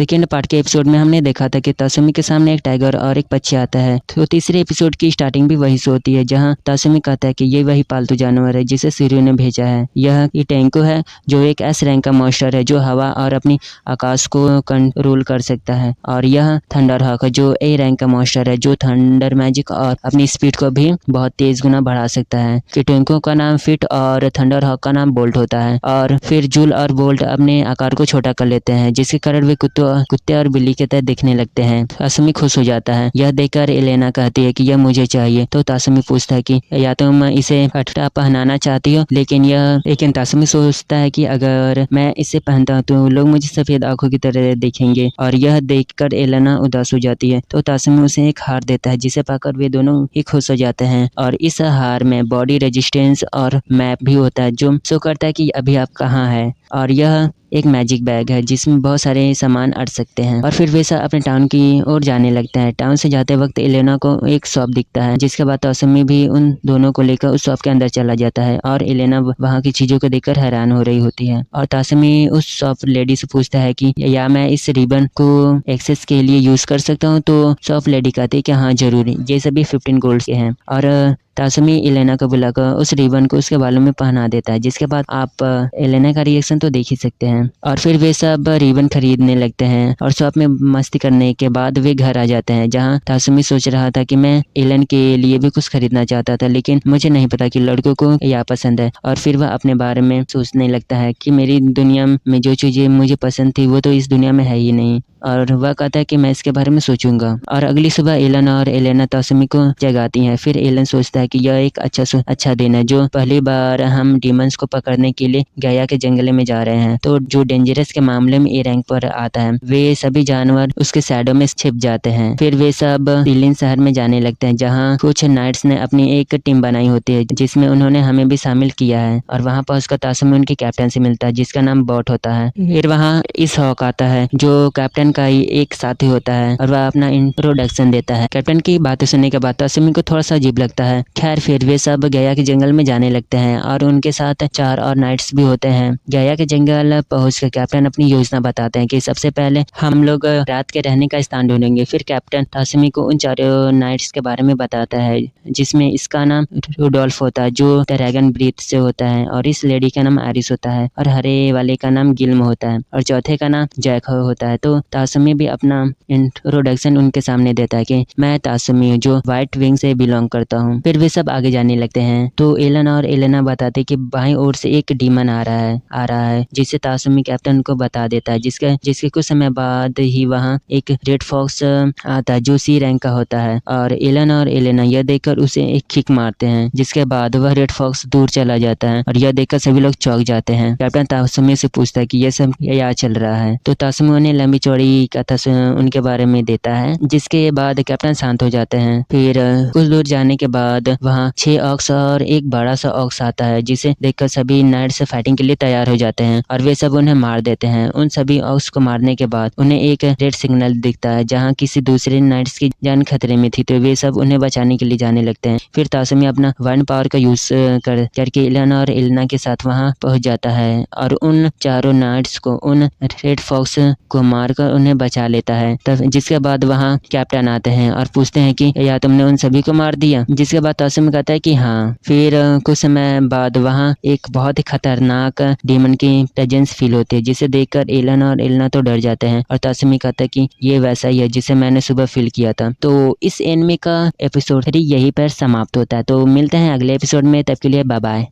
Second part के episode में हमने देखा था कि तासुमी के सामने एक टाइगर और एक पक्षी आता है। तो तीसरे एपिसोड की स्टार्टिंग भी वही से होती है, जहाँ तासुमी कहता है कि ये वही पालतू जानवर है जिसे शिर्यू ने भेजा है। यह टेंको है जो एक एस रैंक का मॉन्स्टर है जो हवा और अपनी आकाश को कंट्रोल कर सकता है। और यह थंडर हॉक है जो ए रैंक का मॉन्स्टर है जो थंडर मैजिक और अपनी स्पीड को भी बहुत तेज गुना बढ़ा सकता है। टेंको का नाम फिट और थंडर हॉक का नाम बोल्ट होता है। और फिर जूल और बोल्ट अपने आकार को छोटा कर लेते हैं, जिसके कारण वे कुत्ते और बिल्ली के तरह दिखने लगते हैं। तासुमी खुश हो जाता है। यह देखकर एलेना कहती है कि यह मुझे चाहिए। तो तासुमी पूछता है कि या तुम इसे फटटा पहनाना चाहती हो, लेकिन तासुमी सोचता है कि अगर मैं इसे पहनता हूँ तो लोग मुझे सफेद आंखों की तरह देखेंगे। और यह देखकर एलेना उदास हो जाती है। तो तासुमी उसे एक हार देता है, जिसे पाकर वे दोनों ही खुश हो जाते हैं। और इस हार में बॉडी रेजिस्टेंस और मैप भी होता है जो शो करता है कि अभी आप कहाँ है। और यह एक मैजिक बैग है जिसमें बहुत सारे सामान अट सकते हैं। और फिर वे सब अपने टाउन की ओर जाने लगते हैं। टाउन से जाते वक्त एलेना को एक शॉप दिखता है, जिसके बाद तासुमी भी उन दोनों को लेकर उस शॉप के अंदर चला जाता है। और एलेना वहाँ की चीजों को देखकर हैरान हो रही होती है। और तासुमी उस शॉप लेडी से पूछता है कि या मैं इस रिबन को एक्सेस के लिए यूज कर सकता हूँ। तो शॉप लेडी कहती है कि हाँ जरूर, ये सभी 15 गोल्ड के हैं। और तासुमी एलेना को बुलाकर उस रिबन को उसके बालों में पहना देता है, जिसके बाद आप एलेना का रिएक्शन तो देख ही सकते हैं। और फिर वे सब रिबन खरीदने लगते हैं और शॉप में मस्ती करने के बाद वे घर आ जाते हैं, जहां तासुमी सोच रहा था कि मैं एलन के लिए भी कुछ खरीदना चाहता था, लेकिन मुझे नहीं पता कि लड़कों को यह पसंद है। और फिर वह अपने बारे में सोचने लगता है कि मेरी दुनिया में जो चीजें मुझे पसंद थी वो तो इस दुनिया में है ही नहीं। और वह कहता है कि मैं इसके बारे में सोचूंगा। और अगली सुबह एलन और एलेना तासुमी को जगाती हैं। फिर एलन सोचता है कि यह एक अच्छा दिन है, जो पहली बार हम डीमंस को पकड़ने के लिए गया के जंगल में जा रहे हैं। तो जो डेंजरस के मामले में ए रैंक पर आता है, वे सभी जानवर उसके शैडो में छिप जाते हैं। फिर वे सब पिलिन शहर में जाने लगते हैं, जहाँ कुछ नाइट्स ने अपनी एक टीम बनाई होती है, जिसमें उन्होंने हमें भी शामिल किया है। और वहाँ पर उसका तासुमी उनके कैप्टन से मिलता है, जिसका नाम बॉट होता है। फिर वहाँ इस हॉक आता है जो कैप्टन का ही एक साथी होता है, और वह अपना इंट्रोडक्शन देता है। कैप्टन की बातें सुनने के बाद तासुमी को थोड़ा सा अजीब लगता है। खैर फिर वे सब गया के जंगल में जाने लगते हैं और उनके साथ 4 और नाइट्स भी होते हैं। गया के जंगल पहुंचकर कैप्टन अपनी योजना बताते हैं कि सबसे पहले हम लोग रात के रहने का स्थान ढूंढेंगे। फिर कैप्टन तासुमी को उन 4 नाइट्स के बारे में बताता है, जिसमें इसका नाम रुडोल्फ होता है जो ड्रैगन ब्रीथ से होता है, और इस लेडी का नाम आरिस होता है, और हरे वाले का नाम गिल्म होता है, और चौथे का नाम जैक होता है। तो तासुमी भी अपना इंट्रोडक्शन उनके सामने देता है कि मैं तासुमी हूँ जो व्हाइट विंग से बिलोंग करता हूँ। फिर वे सब आगे जाने लगते हैं। तो एलन और एलेना बताते कि बाईं ओर से एक डीमन आ रहा है जिसे तासुमी कैप्टन को बता देता है, जिसके कुछ समय बाद ही वहाँ एक रेड फॉक्स आता है जो सी रैंक का होता है। और एलन और एलेना यह देखकर उसे एक किक मारते हैं, जिसके बाद वह रेड फॉक्स दूर चला जाता है। और यह देखकर सभी लोग चौंक जाते हैं। कैप्टन तासुमी से पूछता है कि यह सब क्या चल रहा है। तो तासुमी उन्हें लंबी चौड़ी कथा उनके बारे में देता है, जिसके बाद कैप्टन शांत हो जाते हैं। फिर कुछ दूर जाने के बाद वहाँ 6 ऑक्स और एक बड़ा सा ऑक्स आता है, जिसे देखकर सभी नाइट्स फाइटिंग के लिए तैयार हो जाते हैं, और वे सब उन्हें मार देते हैं। उन सभी ऑक्स को मारने के बाद उन्हें एक रेड सिग्नल दिखता है, जहाँ किसी दूसरे नाइट्स की जान खतरे में थी। तो वे सब उन्हें बचाने के लिए जाने लगते हैं। फिर तासुमी अपना वन पावर का यूज करके एलन और एलेना के साथ वहाँ पहुंच जाता है, और उन 4 नाइट्स को उन रेड फॉक्स को मारकर उन्हें बचा लेता है। तब जिसके बाद वहाँ कैप्टन आते हैं और पूछते हैं कि या तुमने उन सभी को मार दिया। जिसके बाद तासुमी कहता है कि हाँ। फिर कुछ समय बाद वहाँ एक बहुत ही खतरनाक डीमन की प्रेजेंस फील होती है, जिसे देखकर एलन और एलेना तो डर जाते हैं। और तासुमी कहता है कि ये वैसा ही है जिसे मैंने सुबह फील किया था। तो इस एनिमे का एपिसोड 3 यहीं पर समाप्त होता है। तो मिलते हैं अगले एपिसोड में, तब के लिए बाय बाय।